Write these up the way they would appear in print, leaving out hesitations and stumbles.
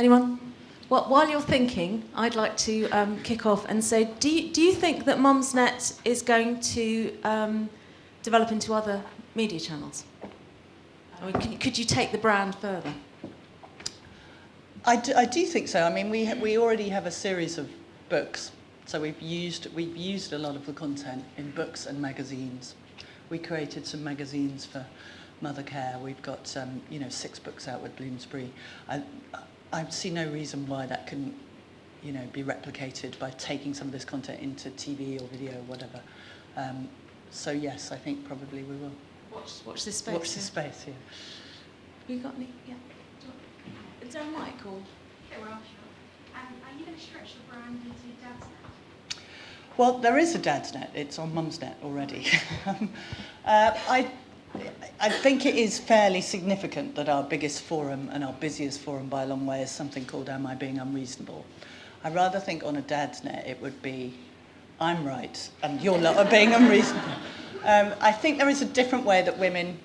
Anyone? Well, while you're thinking, I'd like to kick off and say, do you think that Mumsnet is going to develop into other media channels? I mean, could you take the brand further? I do think so. I mean, we already have a series of books, so we've used a lot of the content in books and magazines. We created some magazines for mother care. We've got 6 books out with Bloomsbury. I see no reason why that couldn't, be replicated by taking some of this content into TV or video or whatever. So yes, I think probably we will. Watch this space. Watch this space, yeah. Have you got any? Yeah. Is there a mic or? Yeah, well, sure. Are you going to stretch the brand into Dad's Net? Well, there is a Dad's Net. It's on Mumsnet already. I think it is fairly significant that our biggest forum and our busiest forum by a long way is something called Am I Being Unreasonable? I rather think on a Dad's Net it would be I'm right and you're lot are being unreasonable. I think there is a different way that women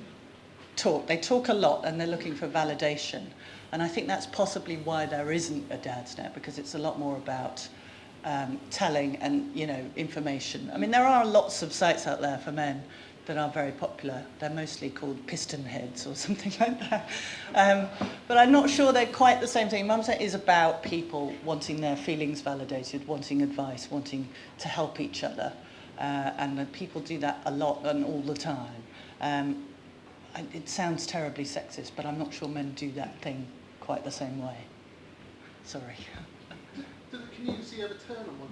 talk. They talk a lot and they're looking for validation. And I think that's possibly why there isn't a Dad's Net, because it's a lot more about telling and, information. I mean, there are lots of sites out there for men that are very popular. They're mostly called piston heads or something like that. But I'm not sure they're quite the same thing. Mumsnet is about people wanting their feelings validated, wanting advice, wanting to help each other. And people do that a lot and all the time. It sounds terribly sexist, but I'm not sure men do that thing quite the same way. Sorry. Can you see ever turn on one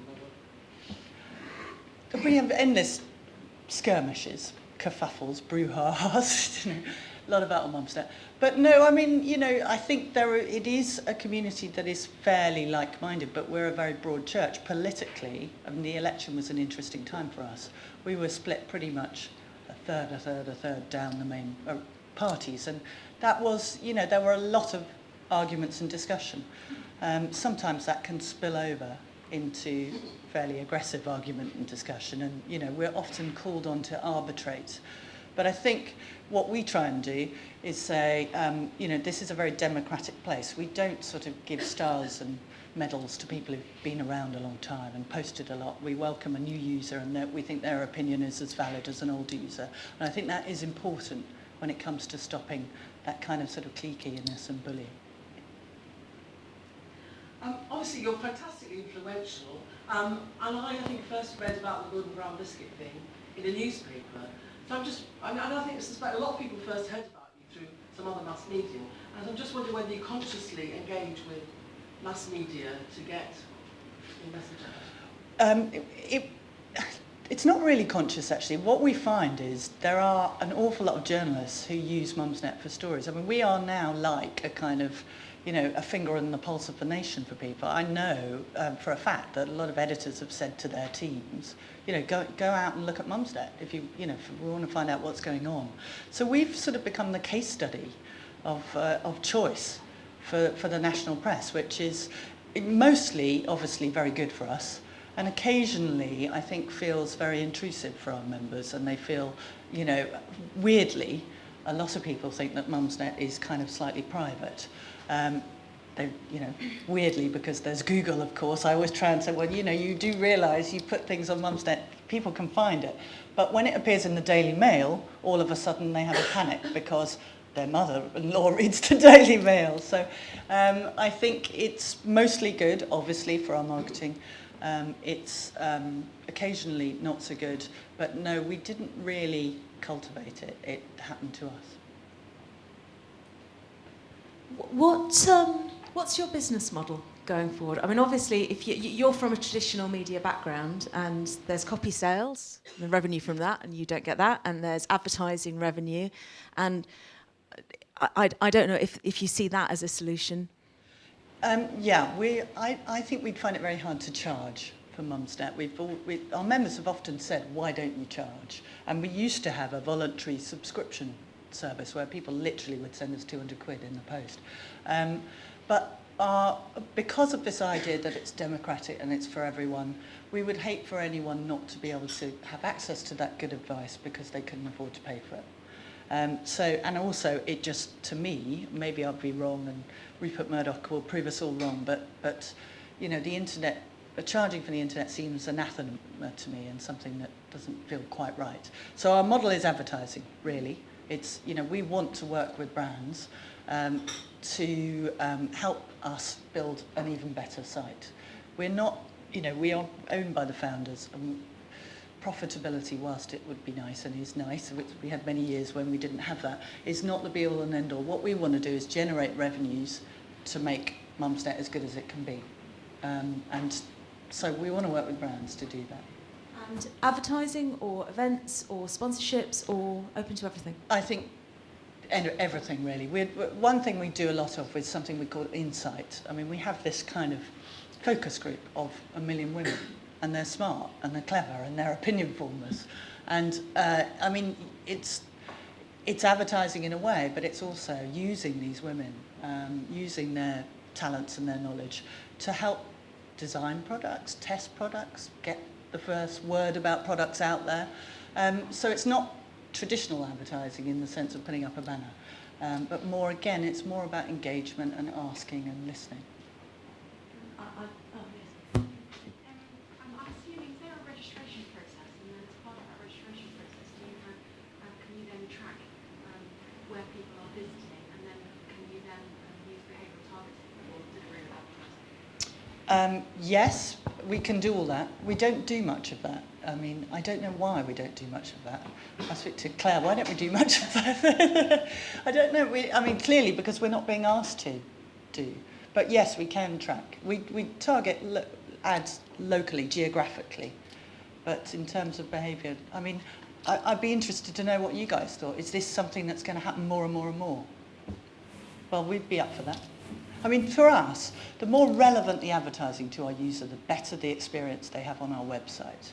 another? We have endless skirmishes, kerfuffles, brouhahas, a lot of that on Mumsnet. But no, I mean, I think it is a community that is fairly like-minded, but we're a very broad church. Politically, I mean, the election was an interesting time for us. We were split pretty much a third down the main parties, and that was, there were a lot of arguments and discussion. Sometimes that can spill over into fairly aggressive argument and discussion, and we're often called on to arbitrate. But I think what we try and do is say, this is a very democratic place. We don't sort of give stars and medals to people who've been around a long time and posted a lot. We welcome a new user, and we think their opinion is as valid as an old user. And I think that is important when it comes to stopping that kind of sort of cliqueiness and bullying. Obviously, you're fantastically influential, and I think first read about the Golden Brown Biscuit thing in a newspaper. So I suspect a lot of people first heard about you through some other mass media, and I'm just wondering whether you consciously engage with mass media to get your message out. It's not really conscious, actually. What we find is there are an awful lot of journalists who use Mumsnet for stories. I mean, we are now like a kind of, a finger on the pulse of the nation for people. I know for a fact that a lot of editors have said to their teams, go out and look at Mumsnet if if we want to find out what's going on. So we've sort of become the case study of choice for the national press, which is mostly, obviously, very good for us. And occasionally, I think, feels very intrusive for our members, and they feel, weirdly, a lot of people think that Mumsnet is kind of slightly private. Weirdly, because there's Google, of course, I always try and say, well, you do realise you put things on Mumsnet, people can find it. But when it appears in the Daily Mail, all of a sudden they have a panic because their mother-in-law reads the Daily Mail. So I think it's mostly good, obviously, for our marketing. It's occasionally not so good, but no, we didn't really cultivate it. It happened to us. What's your business model going forward? I mean, obviously, if you're from a traditional media background, and there's copy sales, the revenue from that, and you don't get that, and there's advertising revenue, and I don't know if you see that as a solution. I think we'd find it very hard to charge for Mumsnet. Our members have often said, why don't you charge? And we used to have a voluntary subscription service where people literally would send us 200 quid in the post. But because of this idea that it's democratic and it's for everyone, we would hate for anyone not to be able to have access to that good advice because they couldn't afford to pay for it. And also, it just, to me, maybe I'll be wrong, and Rupert Murdoch will prove us all wrong, but you know, the internet, charging for the internet seems anathema to me, and something that doesn't feel quite right. So our model is advertising, really. It's, you know, we want to work with brands to help us build an even better site. We're not, you know, we are owned by the founders, and profitability, whilst it would be nice and is nice, which we had many years when we didn't have that, is not the be-all and end-all. What we want to do is generate revenues to make Mumsnet as good as it can be. And so we want to work with brands to do that. And advertising or events or sponsorships or open to everything? I think everything, really. One thing we do a lot of is something we call insight. I mean, we have this kind of focus group of 1 million women, and they're smart and they're clever and they're opinion formers. And I mean, it's advertising in a way, but it's also using these women, using their talents and their knowledge to help design products, test products, get the first word about products out there. So it's not traditional advertising in the sense of putting up a banner, but more, again, it's more about engagement and asking and listening. I'm assuming, is there a registration process, and then as part of that registration process, do you have, can you then track where people are visiting, and then can you then use behavioural targeting or delivery of advertising? Yes, we can do all that. We don't do much of that. I mean, I don't know why we don't do much of that. I speak to Claire, why don't we do much of that? I don't know. I mean, clearly because we're not being asked to do. But yes, we can track. We target ads locally, geographically. But in terms of behaviour, I mean, I'd be interested to know what you guys thought. Is this something that's going to happen more and more and more? Well, we'd be up for that. I mean, for us, the more relevant the advertising to our user, the better the experience they have on our website.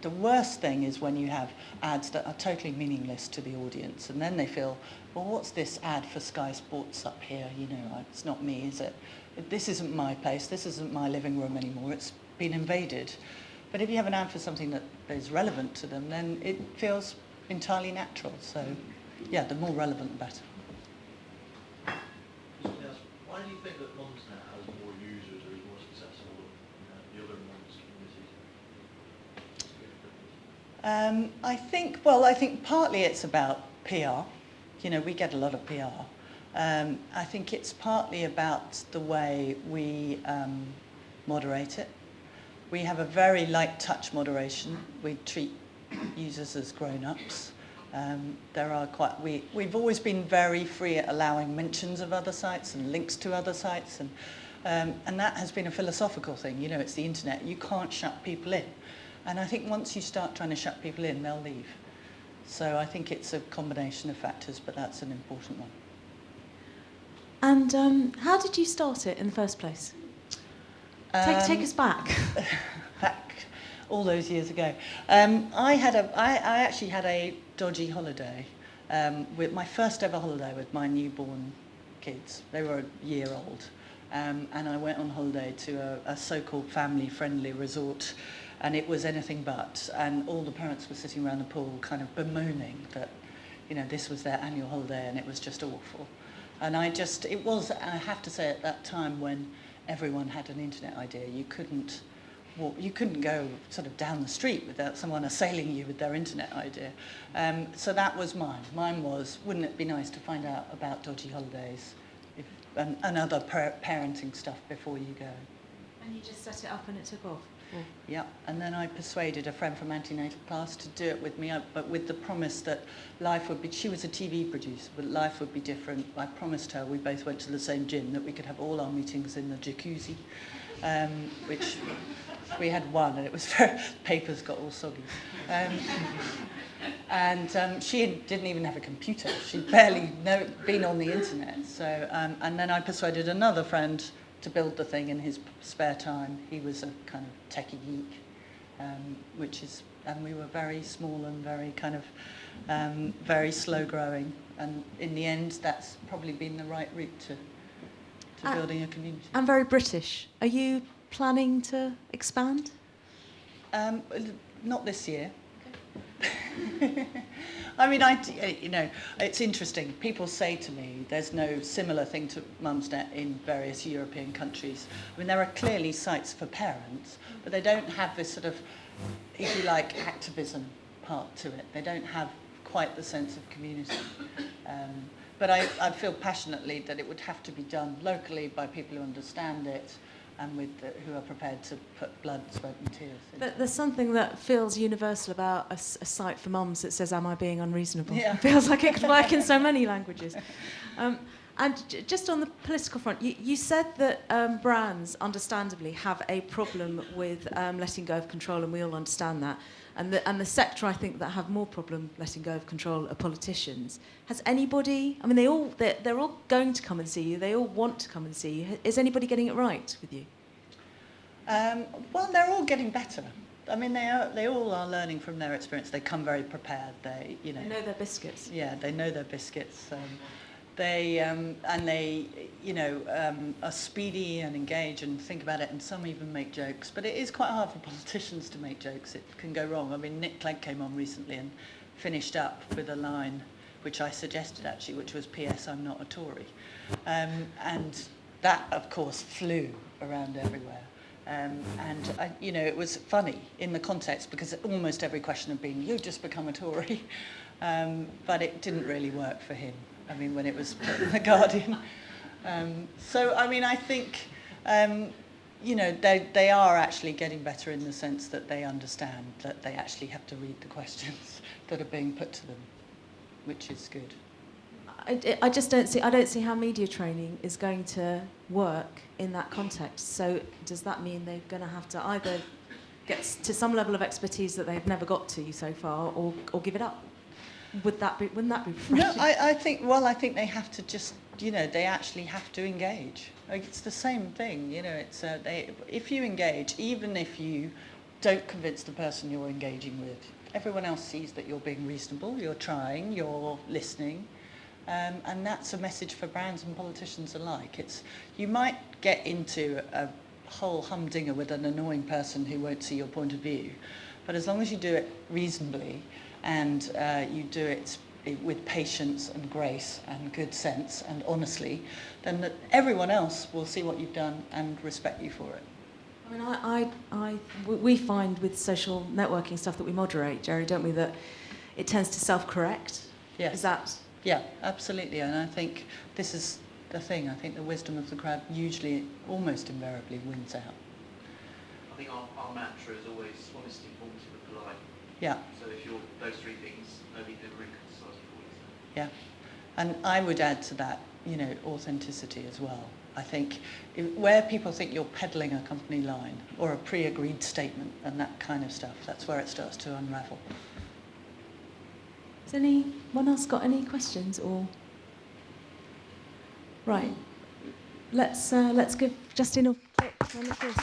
The worst thing is when you have ads that are totally meaningless to the audience, and then they feel, well, what's this ad for Sky Sports up here? You know, it's not me, is it? This isn't my place, this isn't my living room anymore, it's been invaded. But if you have an ad for something that is relevant to them, then it feels entirely natural. So, yeah, the more relevant, the better. Why do you think that Mumsnet has more users or is more successful than the other mums communities? I think partly it's about PR. You know, we get a lot of PR. I think it's partly about the way we moderate it. We have a very light touch moderation. We treat users as grown-ups. We've always been very free at allowing mentions of other sites and links to other sites, and that has been a philosophical thing. You know, it's the internet. You can't shut people in. And I think once you start trying to shut people in, they'll leave. So I think it's a combination of factors, but that's an important one. And how did you start it in the first place? Take us back. Back all those years ago. I actually had a dodgy holiday, with my first ever holiday with my newborn kids. They were a year old. And I went on holiday to a so-called family-friendly resort, and it was anything but. And all the parents were sitting around the pool kind of bemoaning that, you know, this was their annual holiday and it was just awful. And I have to say, at that time when everyone had an internet idea, you couldn't go sort of down the street without someone assailing you with their internet idea. So that was mine. Mine was, wouldn't it be nice to find out about dodgy holidays and other parenting stuff before you go? And you just set it up and it took off? Or? Yeah, and then I persuaded a friend from antenatal class to do it with me, but with the promise that life would be, she was a TV producer, but life would be different. I promised her, we both went to the same gym, that we could have all our meetings in the jacuzzi, which we had one, and it was papers got all soggy. She didn't even have a computer. She'd barely been on the internet. So, and then I persuaded another friend to build the thing in his spare time. He was a kind of techie geek, and we were very small and very kind of very slow growing. And in the end, that's probably been the right route to building a community. And very British. Are you planning to expand? Not this year. I mean, you know, it's interesting. People say to me there's no similar thing to Mumsnet in various European countries. I mean, there are clearly sites for parents, but they don't have this sort of, if you like, activism part to it. They don't have quite the sense of community. But I feel passionately that it would have to be done locally by people who understand it and who are prepared to put blood, sweat and tears in. But there's something that feels universal about a site for mums that says, am I being unreasonable? Yeah. It feels like it could work in so many languages. And just on the political front, you said that brands, understandably, have a problem with letting go of control, and we all understand that. And the sector, I think, that have more problem letting go of control are politicians. Has anybody? I mean, they're all going to come and see you. They all want to come and see you. Is anybody getting it right with you? Well, they're all getting better. I mean, they all are learning from their experience. They come very prepared. They know their biscuits. Yeah, they know their biscuits. They are speedy and engage and think about it, and some even make jokes. But it is quite hard for politicians to make jokes. It can go wrong. I mean, Nick Clegg came on recently and finished up with a line which I suggested actually, which was "P.S. I'm not a Tory," and that, of course, flew around everywhere. It was funny in the context because almost every question had been, "You've just become a Tory," but it didn't really work for him. I mean, when it was put in The Guardian. I think, they are actually getting better in the sense that they understand that they actually have to read the questions that are being put to them, which is good. I don't see how media training is going to work in that context. So does that mean they're going to have to either get to some level of expertise that they've never got to so far, or give it up? Wouldn't that be refreshing? No, I think they have to just, they actually have to engage. Like, it's the same thing, it's if you engage, even if you don't convince the person you're engaging with, everyone else sees that you're being reasonable, you're trying, you're listening, and that's a message for brands and politicians alike. You might get into a whole humdinger with an annoying person who won't see your point of view, but as long as you do it reasonably, and you do it with patience and grace and good sense and honestly, then everyone else will see what you've done and respect you for it. I mean, we find with social networking stuff that we moderate, Jerry, don't we, that it tends to self-correct? Yes. Is that? Yeah, absolutely. And I think this is the thing. I think the wisdom of the crowd usually, almost invariably, wins out. I think our mantra is always honesty, informative and polite. Yeah. So if you're those three things, nobody can really criticise you for it. Yeah, and I would add to that, authenticity as well. I think where people think you're peddling a company line or a pre-agreed statement and that kind of stuff, that's where it starts to unravel. Has anyone else got any questions? Or right, let's give Justine a quick round of applause.